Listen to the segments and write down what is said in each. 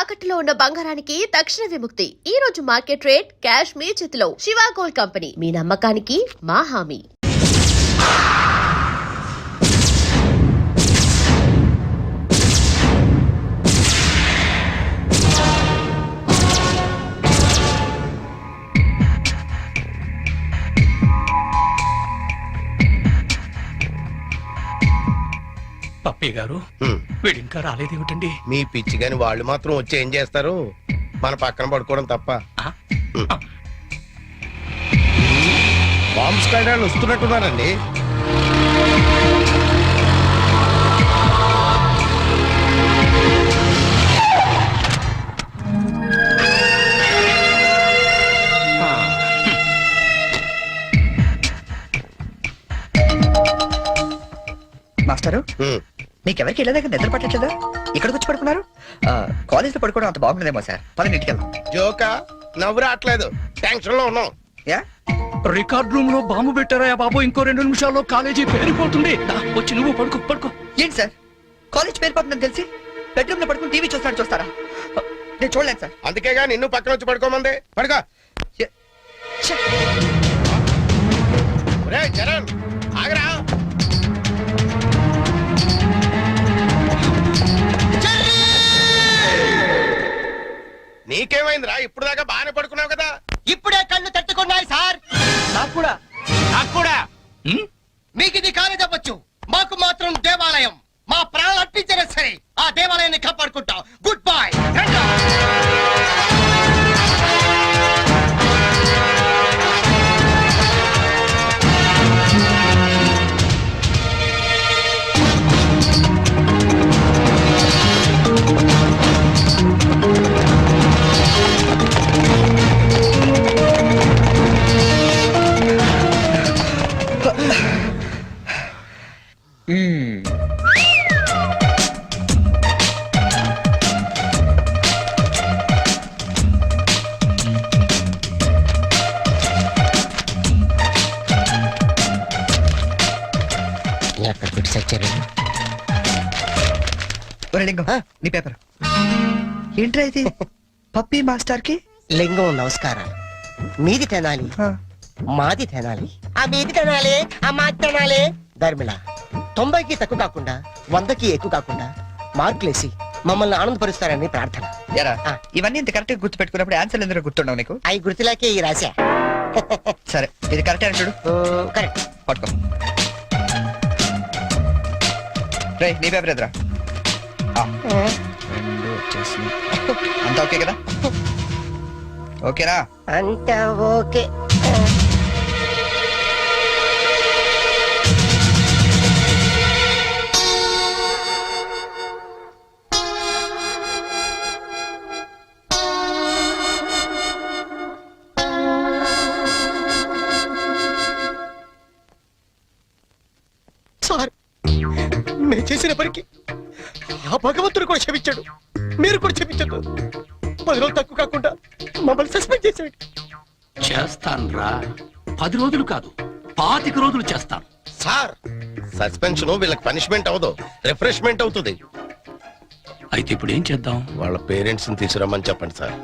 తాకట్టులో ఉన్న బంగారానికి తక్షణ విముక్తి. ఈ రోజు మార్కెట్ రేట్ క్యాష్ మీ చేతిలో. శివ గోల్డ్ కంపెనీ, మీ నమ్మకానికి మా హామీ. పప్పయ్య గారు, వీడు ఇంకా రాలేదేమిటండి? మీ పిచ్చి గాని వాళ్ళు మాత్రం వచ్చి ఏం చేస్తారు? మన పక్కన పడుకోవడం తప్ప. బాంబ్ స్క్వాడ్ వాళ్ళు వస్తున్నట్టున్నారండి. మాస్టరు, మీకెవరికి ఇళ్ళ దగ్గర నిద్ర పట్టట్లేదా? ఇక్కడికి వచ్చి పడుకున్నారు? కాలేజ్ లో పడుకోవడం అంత బాగుండదేమో సార్. పది ఇంటికి వెళ్దాం. జోకా? నవ్వు రావట్లేదు, టెన్షన్ లో ఉన్నాం. యా, రికార్డ్ రూమ్ లో బాంబు పెట్టారా బాబు? ఇంకో 2 నిమిషాల్లో కాలేజీ పేరిపోతుంది. వచ్చి నువ్వు పడుకో పడుకో. ఏంటి సార్, కాలేజ్ పేరుపోతుందని తెలిసి బెడ్రూమ్ లో పడుకుని టీవీ చూస్తారా? నేను చూడలేను సార్. అందుకేగా నిన్ను పక్కన వచ్చి పడుకోమంది. పడుకో. ఒరేయ్ చరణ్, ఆగరా. నీకేమైందిరా? ఇప్పుడు దాకా బాగానే పడుకున్నావు కదా. ఇప్పుడే కళ్ళు తట్టుకున్నాయి సార్. నాకు కూడా. మీకు ఇది కాలేజ్ అవ్వచ్చు, మాకు మాత్రం దేవాలయం. మా ప్రాణాలు అర్పించినా సరే ఆ దేవాలయాన్ని కాపాడుకుంటాం. Good bye. నీ పేపర్ ఏంట్రా ఇది? పప్పీ మాస్టర్ కి లింగం నమస్కారాలు. మీది తినాలి, మాది తినాలి. ఆ మీది తినాలి, ఆ మాది తినాలి. ధర్మిళ 90కి తక్కువ కాకుండా 100కి ఎక్కువ కాకుండా మార్కులేసి మమ్మల్ని ఆనందపరుస్తారని ప్రార్థన. ఇవన్నీ ఇంత కరెక్ట్ గా గుర్తు పెట్టుకున్నప్పుడు ఆన్సర్ ఎందుకు గుర్తుండవు నీకు? అవి గుర్తులాకే ఈ రాశా. సరే, ఇది కరెక్ట్ అని చూడు. కరెక్ట్. పట్టుకో. రే, నీ పేపర్ ఎదురా. అంతా ఓకే కదా? ఓకేనా? అంతా ఓకే. సార్, నేను చేసిన పనికి ఆ భగవంతుడు కూడా క్షమించాడు, మీరు కూడా క్షమించదు. 10 రోజులు తక్కువ కాకుండా మమ్మల్ని సస్పెండ్ చేశాడు. చేస్తానురా, 10 రోజులు కాదు 25 రోజులు చేస్తాను. సార్, సస్పెన్షన్ వీళ్ళకి పనిష్మెంట్ అవదు, రిఫ్రెష్మెంట్ అవుతుంది. అయితే ఇప్పుడు ఏం చేద్దాం? వాళ్ళ పేరెంట్స్ ని తీసుకురమ్మని చెప్పండి సార్.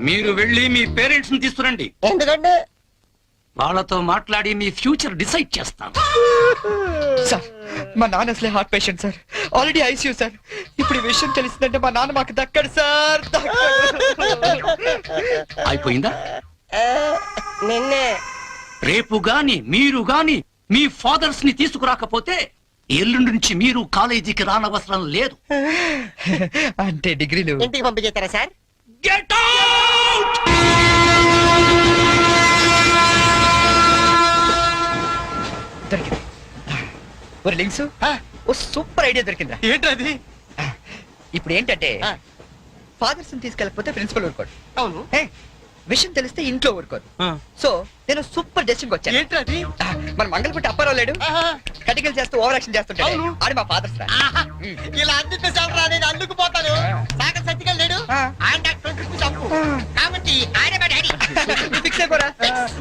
మీరు వెళ్ళి మీ పేరెంట్స్ ని తీసుకురండి. ఎందుకంటే వాళ్ళతో మాట్లాడి మీ ఫ్యూచర్ డిసైడ్ చేస్తాను. సార్, మా నాన్న అసలే heart patient sir. Already ICU sir. ఇప్పుడు ఈ విషయం తెలిసిందంటే మా నాన్న మాకు దక్కడు సార్. అయిపోయిందా? నిన్నే రేపు గాని మీరు గాని మీ ఫాదర్స్ ని తీసుకురాకపోతే ఎల్లుండి నుంచి మీరు కాలేజీకి రానవసరం లేదు. అంటే డిగ్రీలు ఇంటికి పంపించేస్తారా సార్? Get out! దొరికింది. ఒరే లింక్స్, ఓ సూపర్ ఐడియా దొరికిందా? ఏంటది? ఇప్పుడు ఏంటంటే ఫాదర్స్ తీసుకెళ్ళకపోతే ప్రిన్సిపల్ ఊరుకోడు. అవును. విషయం తెలిస్తే ఇంట్లో ఊరుకోదు. సో నేను సూపర్ డెసిషన్ వచ్చాను. ఏంటది? మన మంగళపట్టి అప్పారావు లేడు, కటికలు చేస్తూ ఓవర్ యాక్షన్ చేస్తుంటాడు. ఆడు మా ఫాదర్స్ రా. ఇలా అందితే సార్ నేను అందుకుపోతాను. సాగర్ సత్తిగా లేడు, ఆయన డాక్టర్ తప్పు కాబట్టి ఆయన మా డాడీ. ఫిక్స్ అయిపోరా.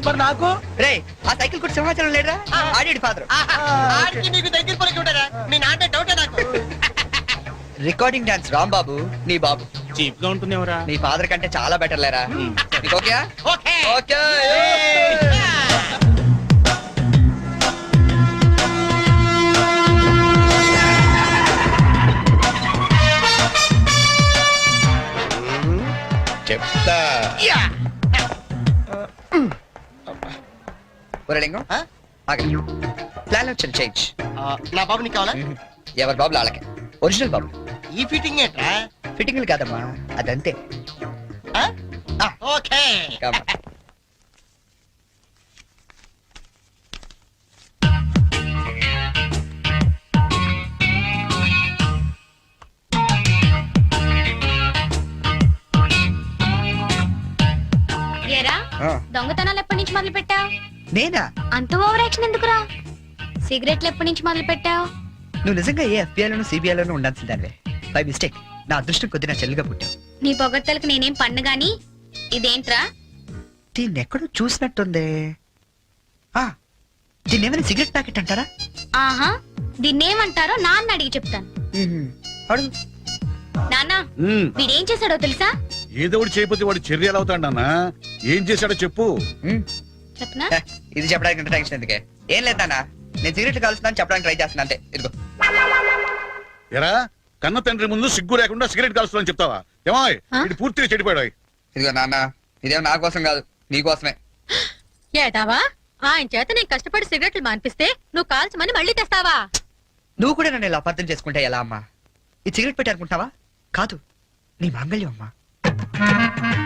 మరి నాకు రే, ఆ సైకిల్ కూడా సింహాచలం లేడురా, ఆడి ఫాదర్. ఆడికి నీకు దగ్గర పలికి ఉంటారా? మీ నాన్న డౌటే నాకు. రికార్డింగ్ డాన్స్ రాంబాబు నీ బాబు చీప్ గా ఉంటుందేమరా? నీ ఫాదర్ కంటే చాలా బెటర్ లేరా నీకు ఓకే ఓకే ఓకే చెప్తా లింగం ఆగండి ప్లాన్ వచ్చింది చేంజ్ నా బాబు నీకు కావాలా ఎవరి బాబులు వాళ్ళకే ఒరిజినల్ బాబులు ఈ ఫిట్టింగ్ ఏంట్రా ఫిట్టింగ్లు కాదమ్మా అదంతే ఓకే Come on. ఏరా ఆ, దొంగతనాలు ఎప్పటి నుంచి మొదలు పెట్టావు? నేనా అంత ఓవర్ యాక్షన్ ఎందుకురా? సిగరెట్లు ఎప్పటి నుంచి మొదలు పెట్టావు? నువ్వు నిజంగా ఏ ఎఫ్బిఐలోను సిబిఐలోను ఉండాల్సిందానివే బై మిస్టేక్ నా అదృష్టం కొద్ది నా చెల్లిగా పుట్టావు నీ పొగడ్తలకు నేనేం పన్ను గాని ఇదేంట్రా? దీన్ని ఎక్కడో చూసినట్టుంది ఆ, దీన్ని ఏమైనా సిగరెట్ ప్యాకెట్ అంటారా ఆహా దీన్నేమంటారో నాన్న అడిగి చెప్తాను. అడుగు నాన్న వీడేం చేశాడో తెలుసా? ఏదో ఒకటి చేయకపోతే వాడు చర్యలు అవుతాడు నాన్న. ఏం చేశాడో చెప్పు. ఉమ్. చెప్పనా? హే, ఇది చెప్పడానికి ఇంత టెన్షన్ ఎందుకే ఏం లేదన్నా నేను సిగరెట్ కాల్స్తున్నాను చెప్పడానికి ట్రై చేస్తున్నా అంతే ఇదిగో ఎరా కన్న తండ్రి ముందు సిగ్గు లేకుండా సిగరెట్ కాల్చుకోవాలని చెప్తావా? ఏమో ఇది పూర్తిగా చెడిపోయాడు. ఇదిగో నాన్న ఇదేం నా కోసం కాదు నీ కోసమే ఏటావా ఆయన చేత నేను కష్టపడి సిగరెట్లు మాన్పిస్తే నువ్వు కాల్చమని మళ్ళీ తెస్తావా? నువ్వు కూడా నన్ను ఇలా అపార్థం చేసుకుంటే ఎలా అమ్మా ఈ సిగరెట్ పెట్టి అనుకుంటావా కాదు నీ మాంగళ్యం అమ్మా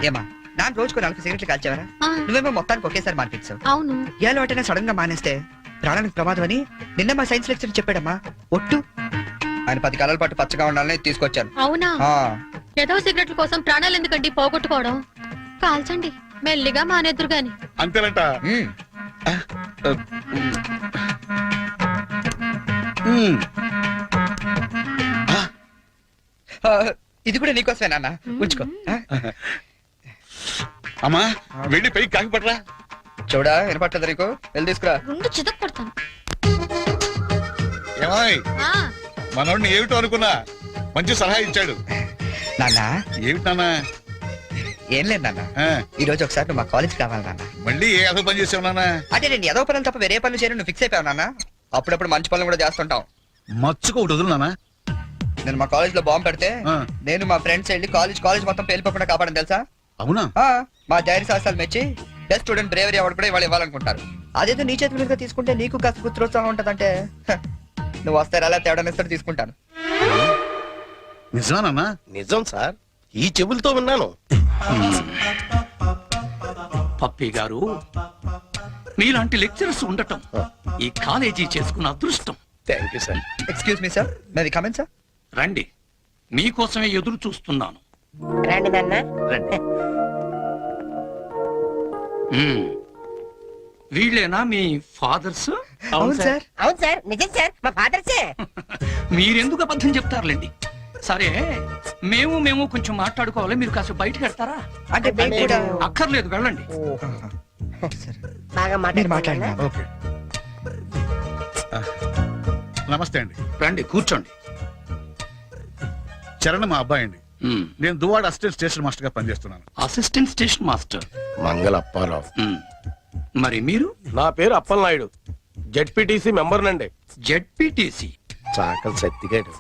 ఏమా నాన్న రోజుకు 4 సిగరెట్లు కాల్చేవారా ఆ, నువ్వేమో మొత్తానికి ఒకేసారి మానిపించావు అవును. ఏ అలవాటైనా సడన్ గా మానేస్తే ప్రాణానికి ప్రమాదం అని నిన్న మా సైన్స్ లెక్చర్ చెప్పాడమ్మా ఒట్టు ఆయన 10 కాలాల పాటు పచ్చగా ఉండాలని తీసుకొచ్చాను అవునా? ఆ, ఏదో సిగరెట్ల కోసం ప్రాణాలు ఎందుకండి పోగొట్టుకోవడం? కాల్చండి మెల్లిగా మానేద్దురు గాని. అంతేనంట. ఉమ్. ఆ, ఇది కూడా నీకోసమే నాన్న ఉంచుకో ఆ? అమ్మా వెళ్ళి పైకి కాకి పట్టరా. చూడా వినపట్టదు నీకు వెళ్ళి తీసుకురా గుండు చితక్ కొడతాను. ఏమాయ్ ఆ, మనోడిని ఏమిటో అనుకున్నా మంచి సలహా ఇచ్చాడు. నాన్న ఏమిటి నాన్న? ఏం లేదు నాన్న ఆ, ఈ రోజు ఒకసారి నువ్వు మా కాలేజ్ కావాలి నాన్న మళ్ళీ ఏ అసలు పని చేసావు నాన్న? అంటే నేను ఏదో పనులు తప్ప వేరే పనులు చేయను నువ్వు ఫిక్స్ అయిపోయావు నాన్న అప్పుడప్పుడు మంచి పనులు కూడా చేస్తుంటాం మచ్చుకు ఒకటి వదులు నాన్న. నేను మా కాలేజ్ లో బాంబు పెడితే ఆ. నేను మా ఫ్రెండ్స్ వెళ్ళి కాలేజ్ మొత్తం పేలిపోకుండా కాపాడని తెలుసా అవునా? ఆ, మా ధైర్య సాహసాలు మెచ్చి బెస్ట్ స్టూడెంట్ బ్రేవరీ అవార్డు కూడా ఇవాళ ఇవ్వాలనుకుంటారు అదేదో నీ చేతి మీదుగా తీసుకుంటే నీకు కాస్త పుత్రోత్సాహం ఉంటదంటే హ, నువ్వు వస్తారు అలా తేడా ఇస్తారు తీసుకుంటాను నిజమా నాన్న? నిజం సార్ ఈ చెవులతో విన్నాను. పప్పి గారు మీలాంటి లెక్చరర్స్ ఉండటం ఈ కాలేజీ చేసుకున్న అదృష్టం. Thank you sir. Excuse me sir మేది comment sir రండి, మీకోసమే ఎదురు చూస్తున్నాను. రండి నాన్న రండి. మ్మ్. వీళ్ళేనా మీ ఫాదర్స్? అవును సార్ అవును సార్ నిజం సార్ మా ఫాదర్సే మీరెందుకు అబద్ధం చెప్తారులేండి. సరే మేము కొంచెం మాట్లాడుకోవాలి, మీరు కాస్త బయటకు వెళ్తారా? అంటే మేము కూడా అక్కర్లేదు, వెళ్ళండి. సరే. బాగా మీరు మాట్లాడుతున్నా మాట్లాడినా ఓకే. ఆ, నమస్తే అండి. రండి కూర్చోండి. చరణ్ మా అబ్బాయి అండి. మ్మ్. నేను దువాడ అసిస్టెంట్ స్టేషన్ మాస్టర్ గా పనిచేస్తున్నాను. Assistant station master. మంగళ అప్పారావు. మ్మ్. మరి మీరు? నా పేరు అప్పలనాయుడు, జెడ్పీటీసీ మెంబర్ నండి. జెడ్పీటీసీ. చాకలి సత్తిగాడు.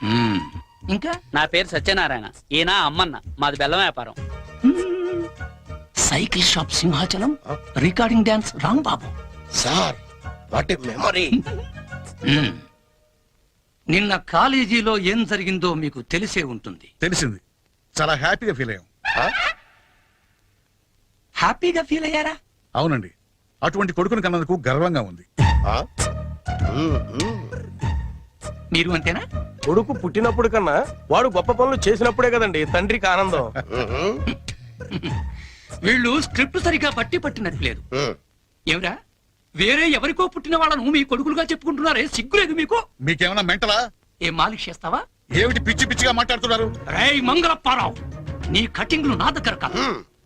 ఇంకా నా పేరు సత్యనారాయణ, ఈయన అమ్మన్న, మాది బెల్లం వ్యాపారం. Cycle shop Simhachalam, recording dance Rambabu. Sir what a memory. నిన్న కాలేజీలో ఏం జరిగిందో మీకు తెలిసే ఉంటుంది. తెలిసింది, చాలా హ్యాపీగా ఫీల్ అయ్యాం. హ్యాపీగా ఫీల్ అయ్యారా? అవునండి, అటువంటి కొడుకుని కన్నందుకు గర్వంగా ఉంది. మీరు అంతేనా? కొడుకు పుట్టినప్పుడు కన్నా వాడు గొప్ప పనులు చేసినప్పుడే కదండి తండ్రికి ఆనందం. వీళ్ళు స్క్రిప్ట్ సరిగా పట్టినట్లేదు. ఏమిరా, వేరే ఎవరికో పుట్టిన వాళ్ళను మీ కొడుకులుగా చెప్పుకుంటున్నారే, సిగ్గులేదు మీకు? మీకేమైనా మెంటలా? ఏం మాలిష్ చేస్తావా? ఏమిటి పిచ్చి పిచ్చిగా మాట్లాడుతున్నారు? రేయ్ మంగళప్పారావు, నీ కటింగ్లు నా దగ్గర కాదు.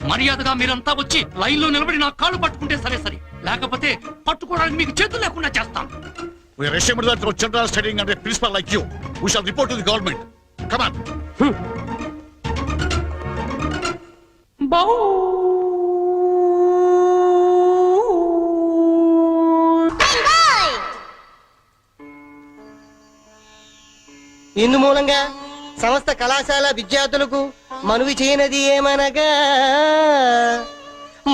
మర్యాదగా మీరంతా వచ్చి లైన్ లో నిలబడి నా కాళ్ళు పట్టుకుంటే సరే, లేకపోతే పట్టుకోవడానికి మీకు చేతులు లేకుండా చేస్తాను. We are ashamed that our children are studying under a principal like you. We shall report to the government. కమాన్. ఇందు మూలంగా సమస్త కళాశాల విద్యార్థులకు మనవి చేయనది ఏమనగా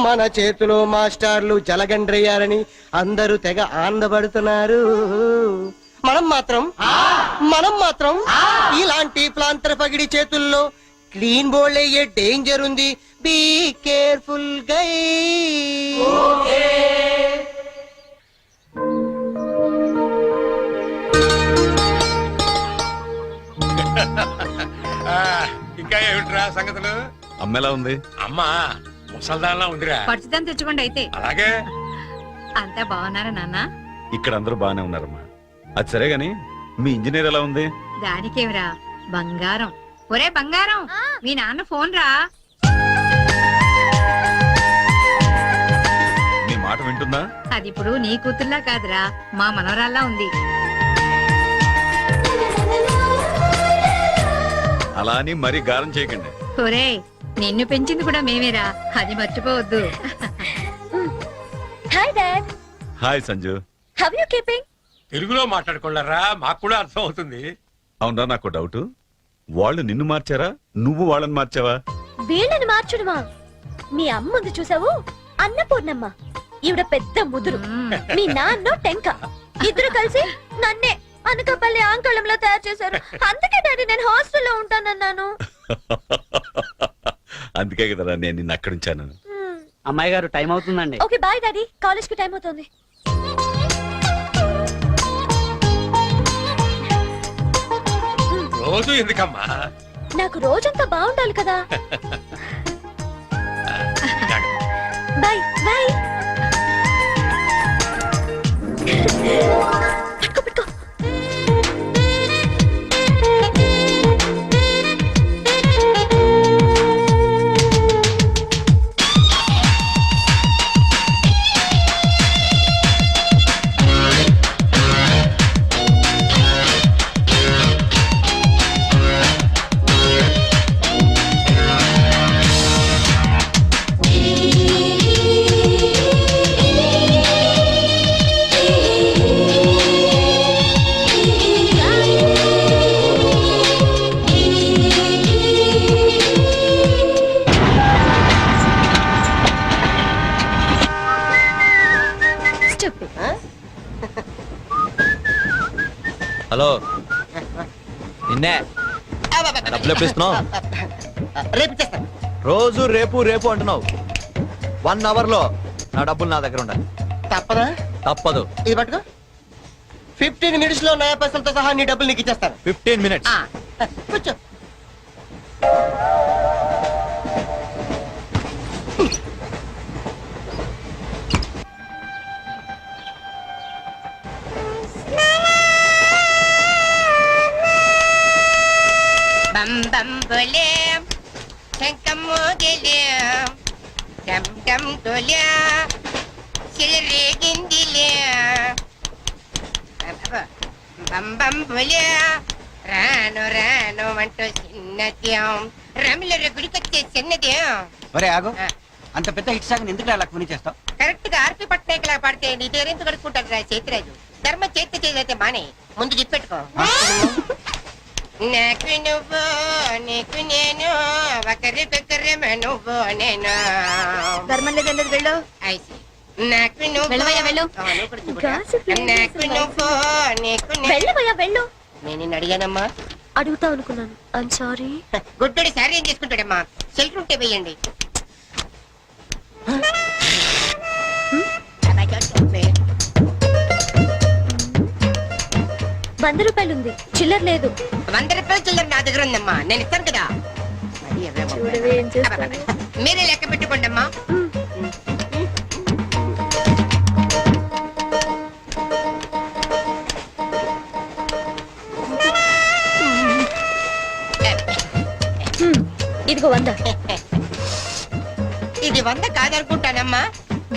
మన చేతిలో మాస్టర్లు జలగండ్రయ్యారని అందరూ తెగ ఆనందపడుతున్నారు. మనం మాత్రం ఇలాంటి ప్లాంతర పగిడి చేతుల్లో క్లీన్ బోల్డ్ అయ్యే డేంజర్ ఉంది. బీ కేర్ఫుల్ గై. ఇంకా ఏమిట్రా సంగతులు? అమ్మెలా ఉంది? అమ్మా ముసల్దాన్లా ఉందిరా. పచ్చిదాన్ని తెచ్చుకోండి అయితే. అలాగే అంతా బాగున్నారా నాన్న? ఇక్కడ అందరూ బానే ఉన్నారమ్మా. అది సరే గాని మీ ఇంజనీర్ ఎలా ఉంది? దానికేమిరా బంగారం. ఒరే బంగారం, మీ నాన్న ఫోన్ రా. మీ మాట వింటుందా? అది ఇప్పుడు నీ కూతుర్లా కాదురా, మా మనవరాల్లా ఉంది. అలా అని మరీ గారం చేయకండి. ఒరే, నిన్ను పెంచింది కూడా మేమేరా, అది మర్చిపోవద్దు. Hi dad, hi Sanju. How you keeping? తెలుగులో మాట్లాడుకోలేరా, మాకు కూడా అర్థం అవుతుంది. అవునరా, నాకు డౌట్. వాళ్ళు నిన్ను మార్చారా, నువ్వు వాళ్ళని మార్చావా? వీళ్ళని మార్చుడుమా? మీ అమ్మ ఉంది చూసావు, అన్నపూర్ణమ్మ. ఈవిడ పెద్ద ముదురు, మీ నాన్న టెంక. ఇద్దరు కలిసి నన్నే అనకాపల్లి ఆంకళంలో తయారు చేశారు. అందుకే డాడీ నేను హాస్టల్లో ఉంటానన్నాను. అందుకే కదరా నేను నిన్ను అక్కడ ఉంచాను. అమ్మాయి గారు టైం అవుతుందండి. ఓకే బాయ్ డాడీ, కాలేజ్ కి టైం అవుతుంది. రోజు ఎందుకమ్మా? నాకు రోజంతా బాగుండాలి కదా. Bye bye. పట్టుకో పట్టుకో. హలో, నిన్నే డబ్బులు ఎప్పుడు ఇస్తున్నావు? రేపు ఇచ్చేస్తాను. రోజు రేపు రేపు అంటున్నావు. 1 అవర్ లో నా డబ్బులు నా దగ్గర ఉండాలి. తప్పదా? తప్పదు. ఇది పట్టుకో. 15 minutes లో నయా పైసలతో సహా నీ డబ్బులు నీకు ఇచ్చేస్తాను. 15 minutes. కూర్చో. బం బం బోలే శంఖం మోగిలే డమ్ డమ్ డోలే సిలరేగిందిలే బం బం బోలే రాను రాను అంటూ చిన్నదేం రమిల గుడికొచ్చే చిన్నదేం. ఒరే ఆగు, అంత పెద్ద హిట్ సాగ్ ఎందుకు అలా కొని చేస్తావు? కరెక్ట్ గా ఆర్పి పట్నాయక్ లా పాడితే నీ పేరెందుకు కడుక్కుంటారు రా చేతిరాజు. ధర్మ చేతి చేదైతే మానే, ముందు చెప్పెట్టుకో. నాకు నువ్వు నీకు నేను ఒకరికొకరేమో నువ్వు నేను. ధర్మం లేదన్నది వెళ్ళు. ఐసి నాకు నువ్వు వెళ్ళవయ్యా, వెళ్ళు. నువ్వు కూడా చూడు. Gossip ladies నాకు నువ్వు నీకు నేను. వెళ్ళవయ్యా వెళ్ళు. నేను నిన్ను అడిగానమ్మా. అడుగుతా అనుకున్నాను. I'm sorry. గుడ్డోడి సారీ ఏం చేసుకుంటాడమ్మా? షెల్టర్ ఉంటే వేయండి. ₹100 ఉంది, చిల్లర లేదు. 100 రూపాయలు చిల్లర నా దగ్గర ఉందమ్మా, నేను ఇస్తాను కదా. చూడవే ఏం చేస్తాను. మీరే లెక్క పెట్టుకోండి అమ్మా. ఇదిగో 100. ఇది 100 కాదనుకుంటానమ్మా.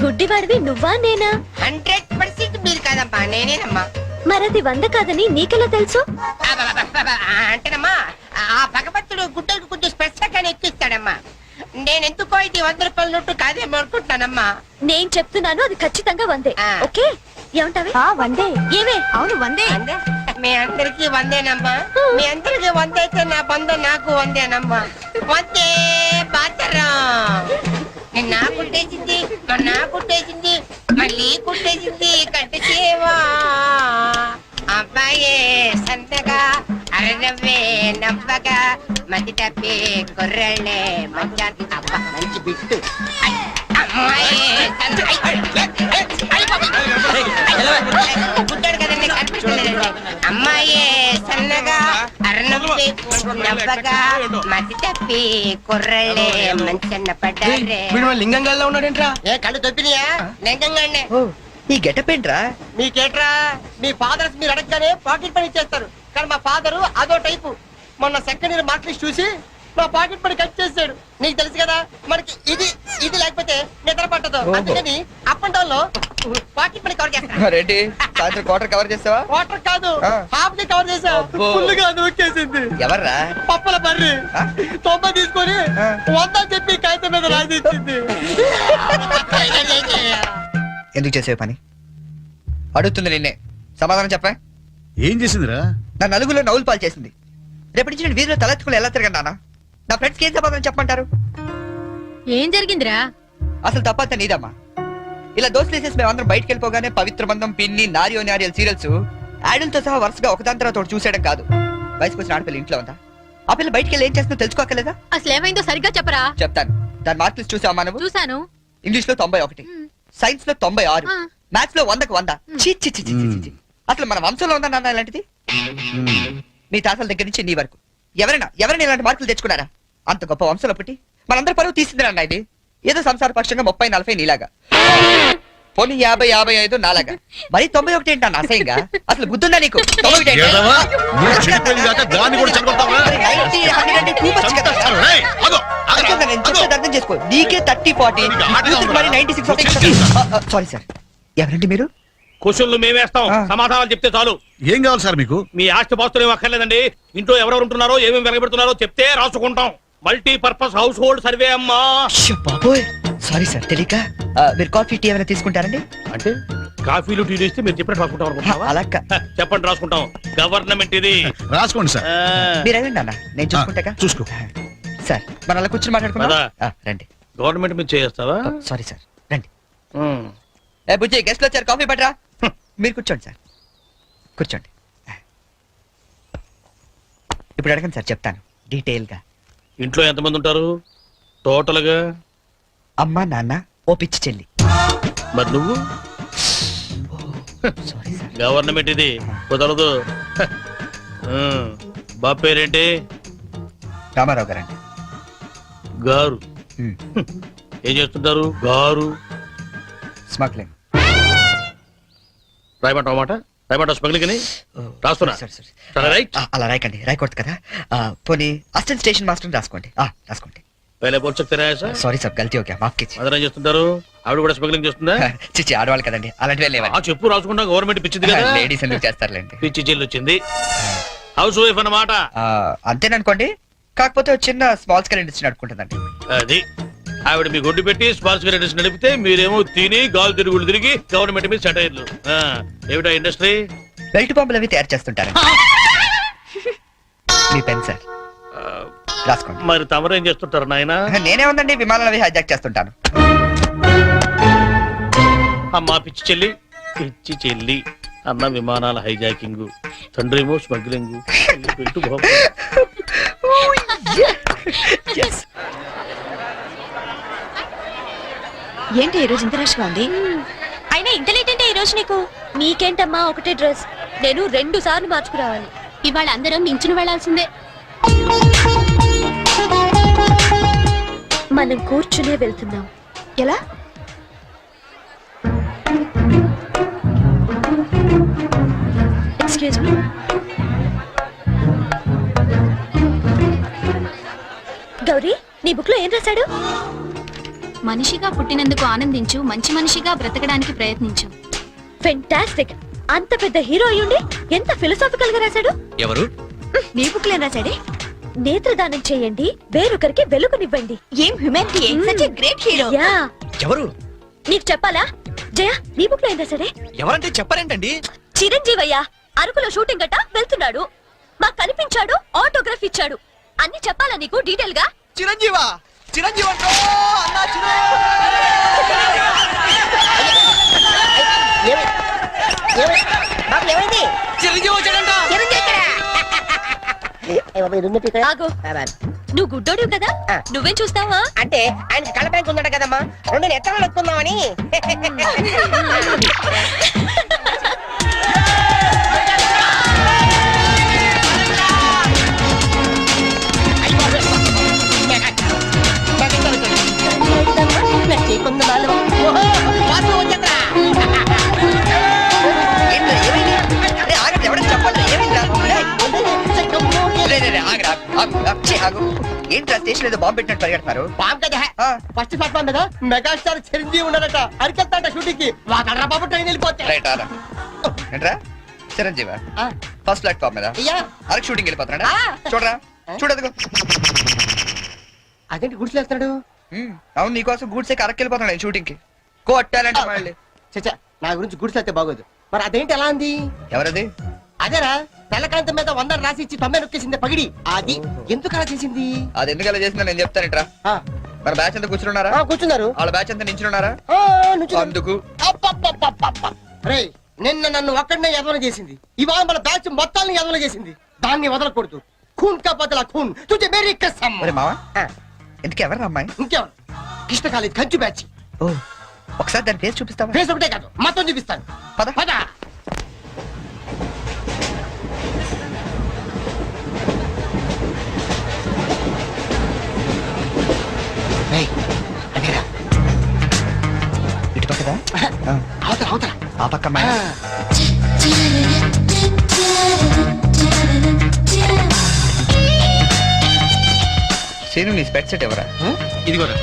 గుడ్డివాడివి నువ్వా నేనా? 100% మీరు కాదమ్మా, నేనేనమ్మా. మరది 100 కాదని నీకెలా తెలుసు? అంటేనమ్మా ఆ భగవంతుడు గుడ్డలకు కొంచెం స్పెషల్గానే ఎక్కిస్తాడమ్మా. నేను ఎందుకో ఇది 100 రూపాయల నోటు కాదేమో అనుకుంటున్నానమ్మా. నేను చెప్తున్నాను అది ఖచ్చితంగా వందే. ఆ. ఓకే ఏమంటావే? వందే. ఏమే? అవును వందే. అందే? మీ అందరికి వందేనమ్మా. మీ అందరికి వందైతే నా బంధం నాకు వందేనమ్మా. వందే బాతరం. నా కుట్టేసింది, నా కుట్టేసింది, మళ్ళీ కుట్టేసింది కట్టు చేవా. అబ్బాయే సంతగా అరనవ్వే నవ్వగా మతి తప్పి కుర్రళ్ళే మంచానికి అబ్బా మంచి బిట్టు. అమ్మాయి పుట్టాడు కదండి కనిపిస్తుంది. అమ్మాయే సన్నగా అరనవ్వే నవ్వగా మతి తప్పి కుర్రళ్ళే మంచన్న పడ్డారే. లింగంగా ఉన్నాడేంట్రా? ఏ కళ్ళు తప్పినాయా? లింగంగానే. ఓ ఈ గెటప్ ఏంట్రా? మీకేట్రా? మీ ఫాదర్స్ మీరు అడగగానే పాకెట్ పని చేస్తారు, కానీ మా ఫాదరు అదో టైపు. మొన్న సెకండ్ ఇయర్ మార్క్ లిస్ట్ చూసి నా పాకెట్ పని కట్ చేసాడు. నీకు తెలుసు కదా మనకి ఇది లేకపోతే నిద్ర పట్టదు. ఓహో. అందుకని అప్ అండ్ డౌన్ లో పాకెట్ పని కవర్ చేస్తాను. రెడ్డి సాయంత్రం క్వార్టర్ కవర్ చేస్తావా? వాటర్ కాదు, ఆ. హాఫ్ ది కవర్ చేసా. అబ్బో. ఫుల్ గా నూకేసింది. ఎవర్రా? పప్పుల బర్రి ఆ? 90 తీసుకొని ఆ. 100 చెప్పి కాగితం మీద రాసిచ్చింది. ఎందుకు చేసే పని? అడుగుతుంది నిన్నే, సమాధానం చెప్పా. ఏం చేసిందిరా? నా నలుగులో నవ్వులు పాలు చేసింది. రేపటి నుంచి నేను వీధిలో తలెత్తుకుని ఎలా తిరగండి? నా ఫ్రెండ్స్కి ఏం సమాధానం చెప్పమంటారు? ఏం జరిగిందిరా? అసలు తప్పంతా నీదమ్మా. ఇలా దోస్తులు వేసేసి మేమందరం బయటకు వెళ్ళిపోగానే పవిత్ర బంధం, పిన్ని, నారియో నారియల్ సీరియల్స్ యాడల్తో సహా వరుసగా ఒకదాని తర్వాత ఒకటి చూసేయడం కాదు. వయసుకు వచ్చిన ఆడపిల్ల ఇంట్లో ఉందా? ఆ పిల్ల బయటికి వెళ్ళి ఏం చేస్తుందో తెలుసుకోకలేదా? అసలు ఏమైందో సరిగ్గా చెప్పరా. చెప్తాను. దాని మార్కులు చూసావా నువ్వు? చూసాను. ఇంగ్లీష్ లో 91, సైన్స్ లో 96, ఆ. మ్యాథ్స్ లో 100కు 100. ఛీ, ఛీ, ఛీ, ఛీ, ఛీ, ఛీ. అసలు మన వంశంలో ఉందా నాన్న ఇలాంటిది? మీ తాతల దగ్గర నుంచి నీ వరకు ఎవరైనా ఇలాంటి మార్కులు తెచ్చుకున్నారా? అంత గొప్ప వంశంలో పుట్టి మనందరి పరువు తీసింది అన్న ఇది. ఏదో సంసార పక్షంగా 30, 40 నీలాగా, పోనీ 50, 55 నాలాగా, మరి 91 ఏంటన్న అసహ్యంగా? అసలు బుద్ధుందా నీకు? 91 ఏంటి? ఏదవా? నువ్వు చెడిపోయింది కాక దాన్ని కూడా చెడగొడతావా? 90, 100 అంటే too much కదా. రేయ్, ఆగు, ఆగురా, అర్థం కాదు, నేను ఆగు. చెప్పేది అర్థం చేసుకో. నీకే 30, 40, యూత్కి మరి 96. సారీ సార్, ఎవరండి మీరు? క్వశ్చన్లు మేమేస్తాం, ఆ. సమాధానాలు చెప్తే చాలు. ఏం కావాలి సార్ మీకు? మీ ఆస్తి పాస్తులు ఏం అక్కర్లేదండి. ఇంట్లో ఎవరెవరు ఉంటున్నారో, ఏమేమి వెనకబెడుతున్నారో చెప్తే రాసుకుంటాం. మల్టీపర్పస్ హౌస్ హోల్డ్ సర్వే అమ్మా. అయ్యో బాబోయ్, సారీ సార్ తెలియక. మీరు కాఫీ టీ ఏమైనా తీసుకుంటారండి? అంటే కాఫీలు టీలు ఇస్తే మీరు చెప్పినట్టు రాసుకుంటాం అనుకుంటావా? అలా చెప్పండి, రాసుకుంటాం. గవర్నమెంట్ ఇది. రాసుకోండి సార్. మీరు వెళ్ళండి అన్న, నేను చూసుకుంటాగా. చూసుకో. సార్ మనం అలా కూర్చొని మాట్లాడుకుందాం. పద. రండి. గవర్నమెంట్ మీద చేస్తావా? సారీ సార్, రండి. ఏ బుజ్జి, గెస్ట్లు వచ్చారు, కాఫీ పట్టరా. మీరు కూర్చోండి సార్, కూర్చోండి. ఇప్పుడు అడగండి సార్, చెప్తాను డీటెయిల్ గా. ఇంట్లో ఎంతమంది ఉంటారు టోటల్ గా? అమ్మ, నాన్న, ఓ పిచ్చి చెల్లి. మరి నువ్వు? Sorry sir. గవర్నమెంట్ ఇది, కుదరదు. బాబు పేరేంటి? రామారావు గారండి. గారు. ఏం చేస్తుంటారు గారు? స్మగ్లింగ్. రాయమంటావు మాట? రాయమంటావు స్మగ్లింగ్ అని? రాస్తున్నా. సరే, రైట్. అలా రాయకండి, రాయకూడదు కదా. పోనీ అసిస్టెంట్ స్టేషన్ మాస్టర్ రాసుకోండి. రాసుకోండి. పहले बोल सकते रहे ऐसा? సారీ సార్, గల్తీ ఓకే, మాఫ్ कीजिए. అదనం చేస్తుంటారు. ఆవిడ కూడా స్మగ్లింగ్ చేస్తుందా? చిచ్చి, ఆడవాళ్ళు కదండి, అలాంటివే లేవండి. ఆ చెప్పు రాసుకుంటా. గవర్నమెంట్ పిచ్చింది కదా. లేడీస్ ఎందుకు చేస్తారులేండి. పిచ్చి జైలు వచ్చింది. హౌస్ వైఫ్ అన్నమాట. అంతేననుకోండి, కాకపోతే ఒక చిన్న స్మాల్ స్కేల్ ఇండస్ట్రీ నడుపుకుంటుందండి. అది ఆవిడ మీ గొడ్డు పెట్టి స్పార్స్ గ్రేడర్స్ నడిపితే మీరేమో తిని గాలు తిరుగులు తిరిగి గవర్నమెంట్ మీద సెటైర్లు. ఏమిటా ఇండస్ట్రీ? బెల్ట్ పంపులు అవి తయారు చేస్తుంటారు. మీ పెన్ సార్, రాసుకోండి. మరి తమరేం చేస్తుంటారు నాయన? నేనే ఉందండి, విమానాలు అవి హైజాక్ చేస్తుంటాను. అమ్మా పిచ్చి చెల్లి, పిచ్చి చెల్లి అన్న విమానాల హైజాకింగ్, తండ్రేమో స్మగ్లింగ్. ఏంటి ఈ రోజు ఇంత రష్గా ఉంది? అయినా ఇంత లేట్ అంటే ఈ రోజు నీకు? నీకేంటమ్మా ఒకటే డ్రెస్, నేను 2 సార్లు మార్చుకురావాలి. ఇవాళ అందరం నించుని వెళ్లాల్సిందే. మనం కూర్చునే వెళ్తున్నాం. ఎలా? Excuse me. గౌరీ, నీ బుక్ లో ఏం రాశాడు? మనిషిగా పుట్టినందుకు ఆనందించు, మంచి మనిషిగా బ్రతకడానికి ప్రయత్నించు. ఫెంటాస్టిక్. అంత పెద్ద హీరో అయ్యుండి ఎంత ఫిలసాఫికల్ గా రాశాడు. ఎవరు? నీ బుక్ లో ఏం రాశాడే? నేత్రదానం చేయండి, వేరొకరికి వెలుగునివ్వండి. ఏం humanity, such a great hero. Yeah, ఎవరు? నీకు చెప్పాలా? జయ, నీ బుక్ లో ఏందా సరే? ఎవరంటే చెప్పారేంటండి? చిరంజీవయ్య అరకులో షూటింగ్ గట్ట వెళ్తున్నాడు, మాకు కనిపించాడు, ఆటోగ్రాఫ్ ఇచ్చాడు. అన్ని చెప్పాలా నీకు డీటెయిల్ గా? చిరంజీవా, చిరంజీవి అంటో అన్నా ఏమైంది? చిరంజీవి వచ్చాడంట. ఆగు, నువ్వు గుడ్డోడివి కదా, నువ్వేం చూస్తావా? అంటే ఆయన కళ్ళ బ్యాంక్ ఉందట కదమ్మా, రెండు ఎక్కడ నడుపుకుందామని. ఏంట్రా స్టేషన్ ఏదో బాంబు పెట్టినట్టు పరిగెడుతున్నారు? బాబు కదా ఫస్ట్ ప్లాట్ఫామ్ మీద మెగాస్టార్ చిరంజీవి ఉన్నాడట, అరికెళ్తాడ షూటింగ్ కి. వాడరా బాబు ట్రైన్ వెళ్ళిపోతే. రైట్ ఆరా. ఏంట్రా చిరంజీవి ఫస్ట్ ప్లాట్ఫామ్ మీద అరకు షూటింగ్ వెళ్ళిపోతున్నాడా? చూడరా, చూడదుగో. అదేంటి గుడిసేస్తున్నాడు? అవును, నీకోసం గూడ్సే అరకు వెళ్ళిపోతున్నాడు షూటింగ్ కి. కొట్టాలంటే మళ్ళీ. చచ్చా, నా గురించి గుడిసేస్తే బాగోదు. మరి అదేంటి ఎలా ఉంది? ఎవరది? అదేరా తెల్లకాంతం మీద 100 రాసి ఇచ్చి 90 నొక్కేసింది పగిడి. అది ఎందుకు అలా చేసింది? అది ఎందుకు అలా చేసిందో నేను చెప్తానేట్రా. మన బ్యాచ్ అంతా కూర్చున్నారా? కూర్చున్నారు. వాళ్ళ బ్యాచ్ అంతా నించున్నారా? అందుకు. రేయ్, నిన్న నన్ను ఒక్కడనే యదవన చేసింది, ఇవాళ మన బ్యాచ్ మొత్తాన్ని యదవన చేసింది. దాన్ని వదలకూడదు. ఖూన్ కా బదలా ఖూన్, తుజే మేరీ కసమ్. మరి మావా ఎందుకు ఎవరు అమ్మాయి? ఇంకెవరు? కృష్ణ కాలేజ్ కంచు బ్యాచ్. ఓ, ఒకసారి దాని పేరు చూపిస్తావా? ఫేస్ ఒకటే కాదు, మొత్తం చూపిస్తాను. పద పద. ఇటు పక్కదా? అవతల అవతల ఆ పక్క అమ్మాయి. సీను, నీ స్పెట్ సెట్ ఎవరా? ఇదిగోరా.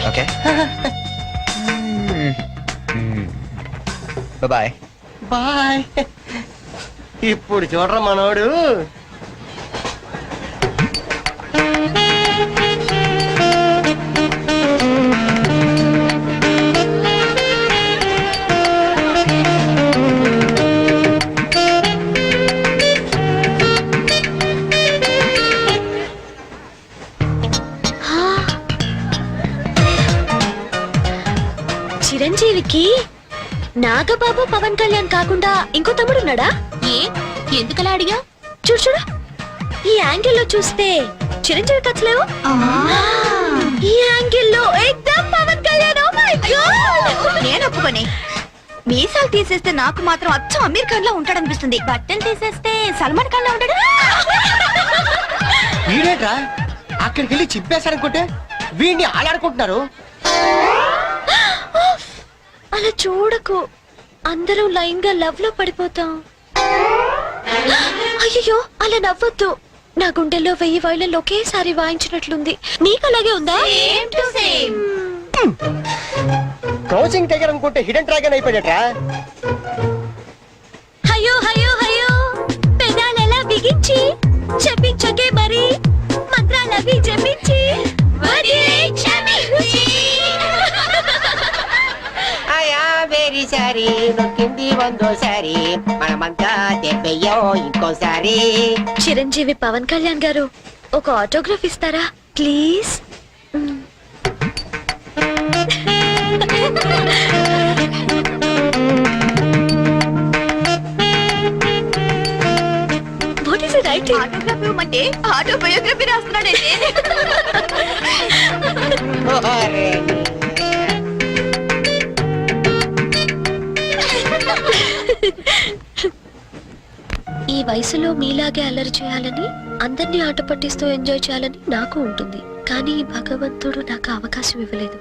Okay, bye bye. ఇప్పుడు చూడరా మనోడు. చిరంజీవికి నాగబాబు పవన్ కళ్యాణ్ కాకుండా ఇంకో తమ్ముడున్నాడా? ఏ, ఎందుకలా అడిగా? చూడు చూడు, ఈ యాంగిల్ లో చూస్తే చిరంజీవి కచ్చలేవు, ఈ యాంగిల్ లో ఏకదమ్ Pawan Kalyan. Oh my god, నేను ఒప్పుకొని. మీసాలు తీసేస్తే నాకు మాత్రం అచ్చం అమీర్ ఖాన్ లా ఉంటాడనిపిస్తుంది, బట్టలు తీసేస్తే సల్మాన్ ఖాన్ లా ఉంటాడు. వీడేట్రా అక్కడికి వెళ్ళి చింపేశారనుకుంటే వీడిని ఆలాడుకుంటున్నారు. అలా చూడకు, అందరం లైన్ గా లవ్ లో పడిపోతాం. అయ్యో, అలా నవ్వొద్దు. నా గుండెల్లో 1000 వైలెన్లు ఒకేసారి వాయించినట్లుంది. నీకు అలాగే ఉందా? క్రౌచింగ్ టైగర్ అనుకుంటే హిడెన్ డ్రాగన్ అయిపోయాడట్రా. అయ్యో అయ్యో అయ్యో, పెదాలెలా బిగించి చెప్పించకే మరి, మంత్రాలవి జపించి వెరీ సారీ, నొక్కింది వందోసారి, మనమంతా దెబ్బయ్యో ఇంకోసారి. చిరంజీవి పవన్ కళ్యాణ్ గారు, ఒక ఆటోగ్రాఫ్ ఇస్తారా please? What is it writing? Autograph ఇవ్వమంటే ఆటోబయోగ్రఫీ రాస్తున్నాడండి. ఈ వయసులో మీలాగే అల్లరి చేయాలని, అందరినీ ఆట పట్టిస్తూ ఎంజాయ్ చేయాలని నాకు ఉంటుంది. కానీ భగవంతుడు నాకు అవకాశం ఇవ్వలేదు,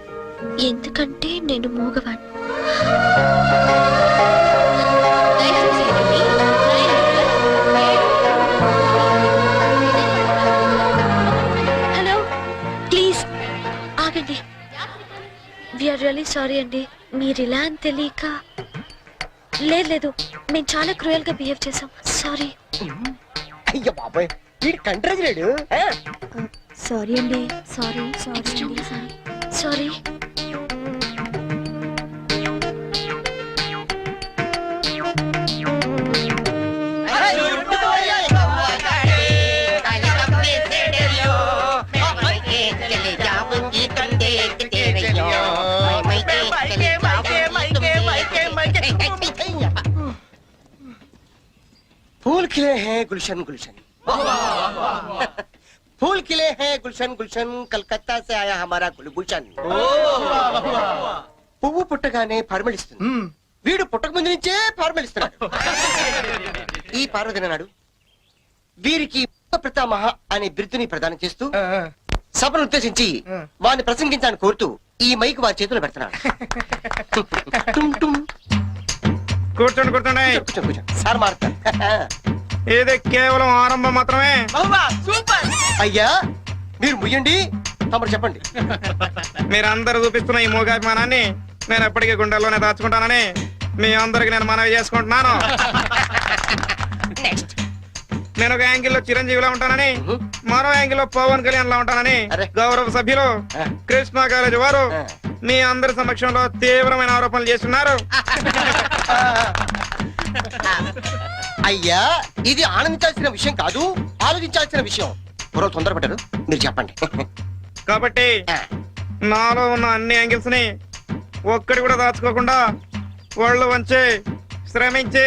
ఎందుకంటే నేను మూగవాణ్ణి. హలో, ప్లీజ్ ఆగండి. We are సారీ అండి, మీరు ఇలా అని తెలియక. లేదు, మేము చాలా క్రూయల్ గా బిహేవ్ చేసాం. సారీ. అయ్యో బాబాయ్, వీడు కంట్రజులేడు. సారీ అండి. Sorry sorry. फूल खिले हैं गुलशन गुलशन, फूल खिले हैं गुलशन गुलशन, कलकत्ता से आया हमारा गुलभूषण. పువ్వు పుట్టగానే పరిమళిస్తుంది, వీడు పుట్టక ముందు నుంచే పరిమళిస్తున్నాడు. ఈ పార్వదిన నాడు వీరికి ప్రతామహ అనే బిరుదుని ప్రదానం చేస్తూ సభను ఉద్దేశించి వారిని ప్రసంగించాలని కోరుతూ ఈ మైక్ వారి చేతులు పెడుతున్నాడు. కూర్చోండి కూర్చోండి. సార్ మారుతారు. ఇది కేవలం ఆరంభం మాత్రమే. అయ్యా మీరు ముయ్యండి, తమరు చెప్పండి. మీరందరూ చూపిస్తున్న ఈ మూగాభిమానాన్ని నేను ఎప్పటికీ గుండెల్లోనే దాచుకుంటానని మీ అందరికి నేను మనవి చేసుకుంటున్నాను. నేను ఒక యాంగిల్లో చిరంజీవిలా ఉంటానని, మరో యాంగిల్లో పవన్ కళ్యాణ్ లా ఉంటానని గౌరవ సభ్యులు కృష్ణా కాలేజీ వారు మీ అందరి సమక్షంలో తీవ్రమైన ఆరోపణలు చేస్తున్నారు. అయ్యా ఇది ఆనందించాల్సిన విషయం కాదు, ఆలోచించాల్సిన విషయం. ఎవరో తొందరపడ్డారు, మీరు చెప్పండి. కాబట్టి నాలో ఉన్న అన్ని యాంగిల్స్ ని ఒక్కడి కూడా దాచుకోకుండా ఒళ్ళు వంచి శ్రమించి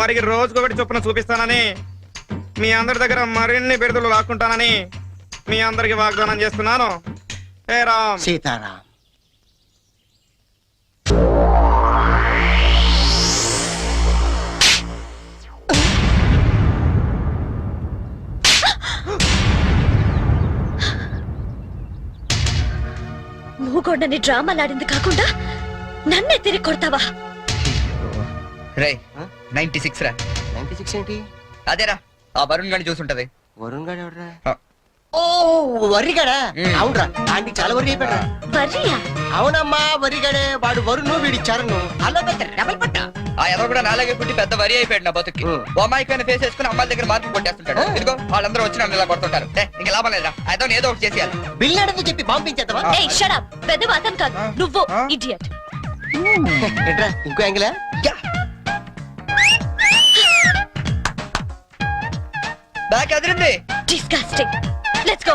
వారికి రోజుకొకటి చొప్పున చూపిస్తానని, మీ అందరి దగ్గర మరిన్ని బిరుదులు లాక్కుంటానని మీ అందరికి వాగ్దానం చేస్తున్నాను. హే రామ్. సీతారాం. మూగొండని డ్రామాలాడింది కాకుండా నన్నే తిరిగి కొడతావా? రే 96 రా. 96 ఏంటి? అదేరా ఆ వరుణ్ గాని చూసుంటది. వరుణ్ గాడు ఎవడరా? ఓ వరిగాడా? అవునరా, ఆంటీ చాలా వరి అయిపోయాడు. వర్రియా? అవునమ్మా వరిగాడే. వాడు వరుణ్, వీడి చరణ్. అలా డబల్ పట్ట. ఆ ఎవరు కూడా నాలాగే పుట్టి పెద్ద వరి అయిపోయాడు నా బతుక్కి. బొమ్మాయికైనా ఫేస్ వేసుకుని అమ్మాయిల దగ్గర మార్కులు కొట్టేస్తుంటాడు. ఇదిగో వాళ్ళందరూ వచ్చి నన్ను ఇలా కొడుతుంటారు. ఇంక లాభం లేదురా, అయితే ఏదో ఒకటి చేసేయాలి. బిల్లాడని చెప్పి పంపించేద్దామా? ఏయ్ షట్ అప్. పెద్ద వాతం కాదు నువ్వు, ఇడియట్. ఇంకో యాంగిలా? Back Adirindi. Disgusting. Let's go.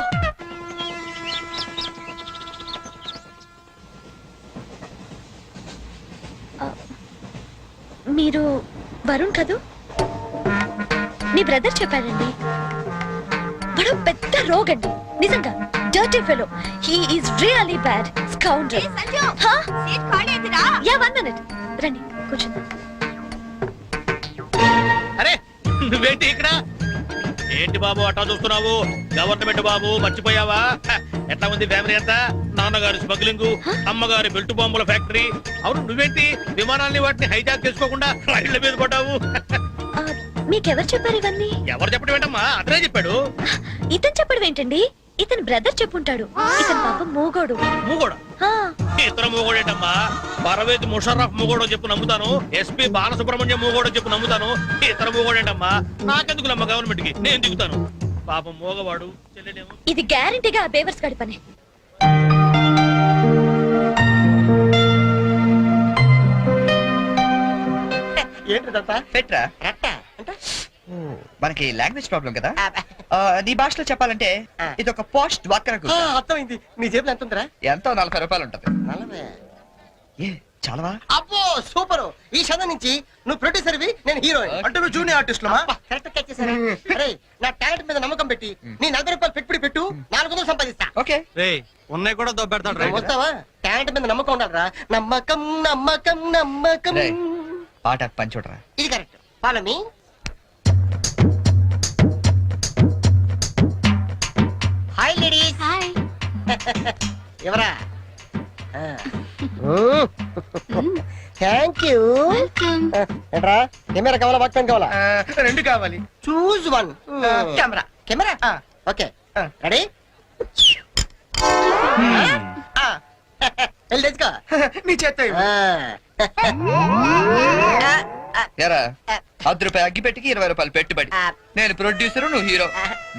మీరు వరుణ్ కదూ? మీ బ్రదర్ చెప్పాడండి. వాడు పెద్ద రోగండి, నిజంగా dirty fellow. He is really bad scoundrel. Yeah 1 minute. రండి కూర్చుందాం. అరే నువ్వేంటి ఇక్కడ? ఏంటి బాబు అట్టా చూస్తున్నావు? గవర్నమెంట్ బాబు మర్చిపోయావా? ఎట్లా ఉంది ఫ్యామిలీ అంతా? నాన్నగారు స్మగ్లింగ్, అమ్మగారి బెల్ట్ బాంబుల ఫ్యాక్టరీ. అవును నువ్వేంటి విమానాల్ని వాటిని హైజాక్ చేసుకోకుండా రైళ్ల మీద పడ్డావు? మీకెవరు చెప్పారు ఇవన్నీ? ఎవరు చెప్పడం ఏంటమ్మా? అతనే చెప్పాడు. ఇతను చెప్పడం ఏంటండి? ఇతని బ్రదర్ చెప్పుంటాడు. ఇతని పాపం మూగోడు. మూగోడా? ఇతర మూగోడేటమ్మా? పరవేద్ ముషర్రఫ్ మూగోడో చెప్పు నమ్ముతాను, ఎస్పీ బాలసుబ్రహ్మణ్యం మూగోడో చెప్పు నమ్ముతాను. ఇతర మూగోడేటమ్మా? నాకెందుకులమ్మా గవర్నమెంట్ కి, నేను దిగుతాను. పాపం మూగవాడు చెల్లెడేమో. ఇది గ్యారంటీగా ఆ బేవర్స్ గడి పని. ఏంటిదంతా? పెట్రా మనకి లాంగ్వేజ్ ప్రాబ్లం కదా. నీ భాషలో చెప్పాలంటే ఇది ఒక పోస్ట్ వాక్కరకు. అర్థమైంది. నీ జేబులో ఎంత ఉందిరా? ఎంతో 40 రూపాయలు ఉంటది. 40? ఏ చాలవా? అబ్బో సూపర్. ఈ క్షణం నుంచి నువ్వు ప్రొడ్యూసర్వి, నేను హీరోయిన్. అంటే నువ్వు జూనియర్ ఆర్టిస్ట్ లమా? కరెక్ట్ క్యాచ్ చేశారా? అరే నా టాలెంట్ మీద నమ్మకం పెట్టి నీ 40 రూపాయలు పెట్టుబడి పెట్టు, 400 సంపాదిస్తా. ఓకే ఉన్నాయి కూడా దొబ్బెడతాడు. వస్తావా? టాలెంట్ మీద నమ్మకం ఉండాలరా. నమ్మకం నమ్మకం నమ్మకం. పాట పని చూడరా. ఇది correct. Follow me. Hi ladies. Hi. ఎవరా? Thank you. ఏంట్రా కెమెరా కావాలా, వాక్ పెన్ కావాలా? 2 కావాలి. Choose 1. Camera. Camera okay. Ready? వెళ్ళి తెచ్చుకో నీ చేత్తో ఇవ్వు. ఎరా ₹10 అగ్గి పెట్టికి ₹20 పెట్టుబడి. నేను ప్రొడ్యూసర్, నువ్వు హీరో.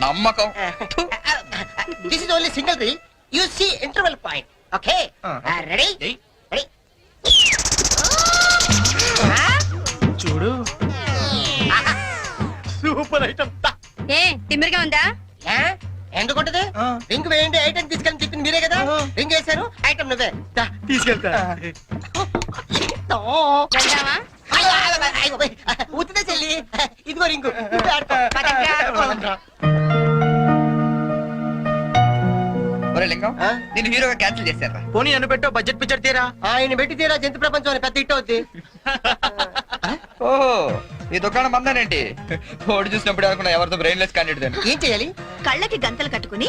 నమ్మకం. This is only single reel. You see interval point. Okay ready ready. చూడు సూపర్ ఐటమ్. ఏ తిమ్మిరిగా ఉందా? ఎందుకుంటది రింగ్ వేయండి ఐటమ్ తీసుకెళ్ళి చెప్పింది మీరే కదా. రింగ్ వేశారు ఐటమ్ నువ్వే తీసుకెళ్తా. వెళ్దామా? ఉత్తిదే చెల్లి. ఇదిగో రింగు. ఒరే లింగం, నేను హీరోగా క్యాన్సిల్ చేశాను. పోనీ నన్ను పెట్టో బడ్జెట్ పిక్చర్ తీరా. ఆయన పెట్టి తీరా జంతు ప్రపంచం అని పెద్ద హిట్ అవుద్ది. ఓహో, ఈ దుకాణం బందానేంటి? ఓడి చూసినప్పుడు అనుకున్నా ఎవరితో బ్రెయిన్లెస్ క్యాండిడేట్ అని. ఏం చేయాలి? కళ్ళకి గంతలు కట్టుకుని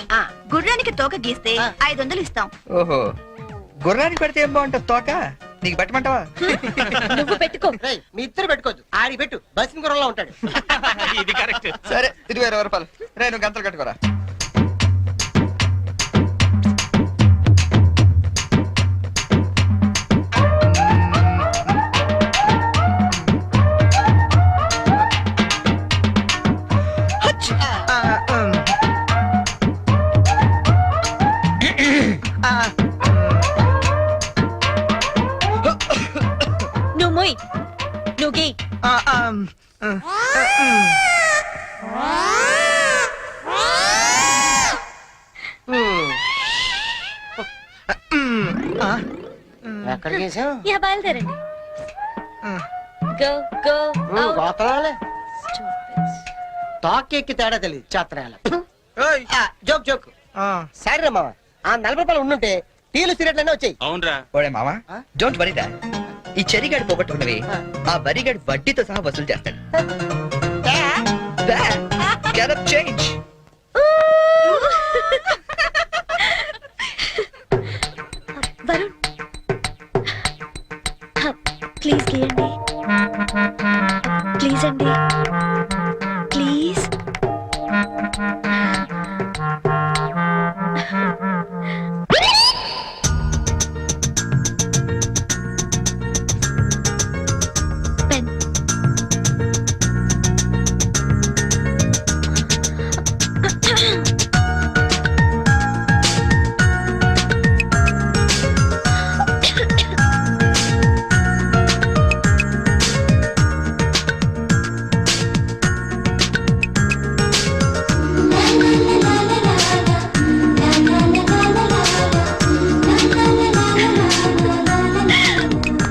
గుర్రానికి తోక గీస్తే 500 ఇస్తాం. ఓహో, గుర్రానికి పెడితే ఏం బాగుంటుంది తోక? నీకు పెట్టమంటావా? నువ్వు పెట్టుకో. రేయ్, మీ ఇద్దరు పెట్టుకోవద్దు. ఆడి పెట్టు, బస్సు గుర్రంలో ఉంటాడు. ఇది కరెక్ట్. సరే, ఇదిగో ₹20. రే, నువ్వు గంతలు కట్టుకోరా. నువ్వు మొయ్. నువ్వు గీ. ఎక్కడికి వేసావు? యా బయలుదేరండి. గో గో గోతరాలే తాకెక్కి తేడా తెలియదు చాత్రాల. Joke joke. సరే మామ, ఆ ₹40 ఉండుంటే టీలు సిగరెట్లనే వచ్చాయి. అవునరా. ఓడే మామా, డోంట్ వరీ దా. ఈ చెరిగాడు పోగొట్టుకున్నవి ఆ వరిగాడు వడ్డీతో సహా వసూలు చేస్తాడు. చేంజ్. వరుణ్ ప్లీజ్ గీయండి. ప్లీజ్ అండి, please. Pen.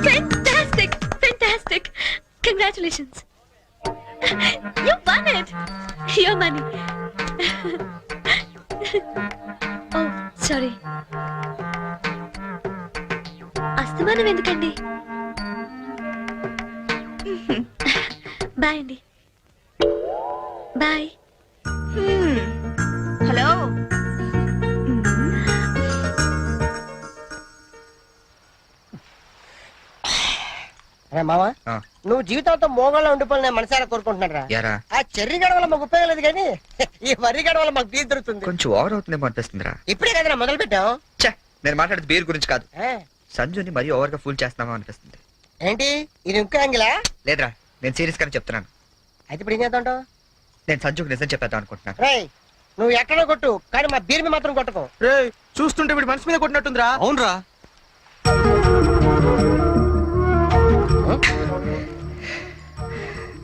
Fantastic! Fantastic! Congratulations! You won it! Your money. Oh, sorry. అస్తమానం ఎందుకండి? బాయ్ అండి. బాయ్. హలో. మామ, నువ్వు జీవితంతో మోగంలో ఉండిపోయి మనసారా కోరుకుంటున్నారా? యారా, ఆ చెర్రి గడ వల్ల మాకు ఉపయోగం లేదు కానీ ఈ వరి గడ వల్ల మాకు తీసి దొరుకుతుంది. కొంచెం ఓవర్ అవుతుందేమో అనిపిస్తుందిరా. ఇప్పుడే కదా మొదలు పెట్టాం. నేను మాట్లాడేది బీర్ గురించి కాదు. సంజుని మరీ ఓవర్ గా ఫుల్ చేస్తున్నామా అనిపిస్తుంది. ఏంటి ఇది ఇంకో యాంగిలా? లేదురా, నేను సీరియస్ గానే చెప్తున్నాను. అయితే ఇప్పుడు ఏం చేద్దాం? నేను సంజుకి నిజం చెప్పేద్దాం అనుకుంటున్నాను. రేయ్, నువ్వు ఎక్కడో కొట్టు కానీ మా బీర్ మీద మాత్రం కొట్టకు. రేయ్, చూస్తుంటే వీడి మనసు మీద కొట్టినట్టుందిరా. అవునరా.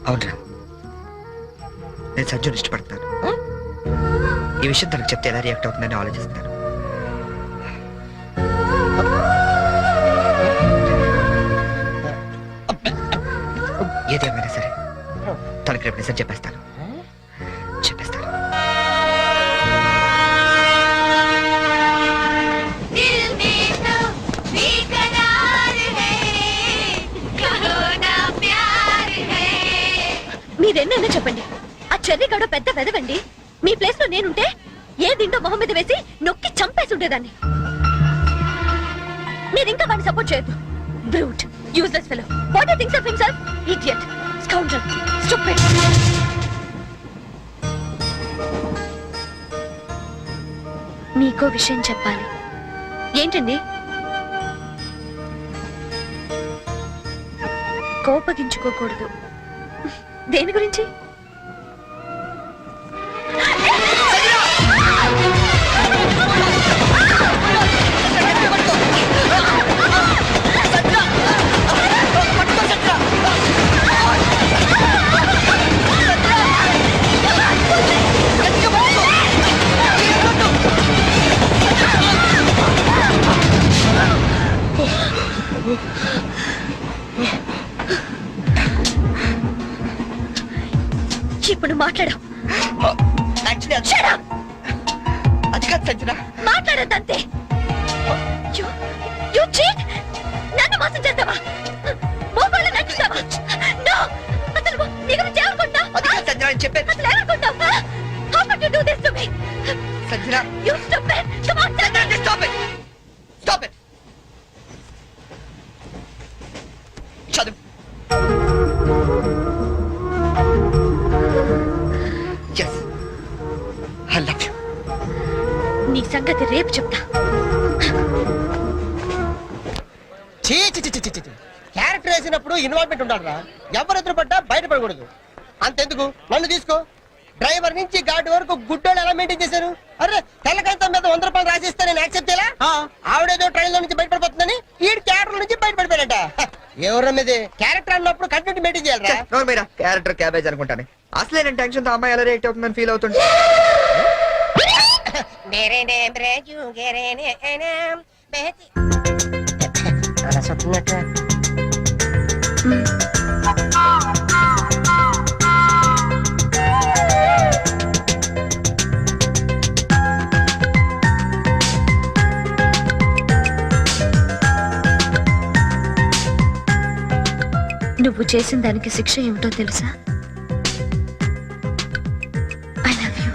అవునరా, నేను సంజుని ఇష్టపడుతున్నాను. ఈ విషయం తనకు చెప్తే ఎలా రియాక్ట్ అవుతుందని ఆలోచిస్తున్నాను. ఏదేమైనా సరే తనకి రేపు నిజం చెప్పేస్తాను. చెప్పేస్తాను. మీరెన్నైనా చెప్పండి, ఆ చెర్రీ గడ పెద్ద వెదవండి. మీ ప్లేస్ లో నేనుంటే ఏ దిండో మొహం మీద వేసి నొక్కి చంపేసి ఉండేదాన్ని. మీరింకా వాడిని సపోర్ట్ చేయొద్దు. Brute, useless fellow. What you thinks of himself? Idiot, scoundrel, stupid. మీకో విషయం చెప్పాలి. ఏంటండి? కోపగించుకోకూడదు. దేని గురించి? ఇప్పుడు మాట్లాడు. యాక్చువల్లీ అది కాదు సంజన. మాట్లాడద్దంతే. నన్ను మోసం చేస్తావా? మోపాలు నచ్చుతావా? No! అసలు నీ గురించి ఏమనుకుంటున్నావ్? అది కాదు సంజన, నేను చెప్పేది. అసలు ఏమనుకుంటున్నావ్? How could you do this to me? Sanjana, You stupid! Come on, tell me! stop it! Stop it! చదువు. Yes, I love you. నీ సంగతి రేపు చెప్తా. చీ చీ చీ చీ, చీ, చీ. క్యారెక్టర్ వేసినప్పుడు ఇన్వాల్వ్మెంట్ ఉండాలిరా. ఎవరు ఎదురు పడ్డా బయటపడకూడదు. అంతెందుకు, నన్ను తీసుకో. డ్రైవర్ నుంచి గార్డ్ వరకు గుడ్డోళ్ళు ఎలా మెయింటైన్ చేశారు? అరే తెల్లకాంతం మీద 100 రూపాయలు రాసిస్తే నేను యాక్సెప్ట్ చేయాలా? ఆవిడేదో ట్రైన్ లో నుంచి బయటపడిపోతుందని ఈ క్యారెక్టర్ నుంచి బయటపడిపోయాడట. ఎవరి మీద క్యారెక్టర్ అన్నప్పుడు కంటెంట్ మెయింటైన్ చేయాలరా. నోరు మీరా, క్యారెక్టర్ క్యాబేజ్ అనుకుంటాను. అసలే నేను టెన్షన్ తో అమ్మాయి ఎలా రియాక్ట్ అవుతుందని ఫీల్ అవుతుంది. అలా చెప్తున్నట్టు నువ్వు చేసిన దానికి శిక్ష ఏమిటో తెలుసా? I love you.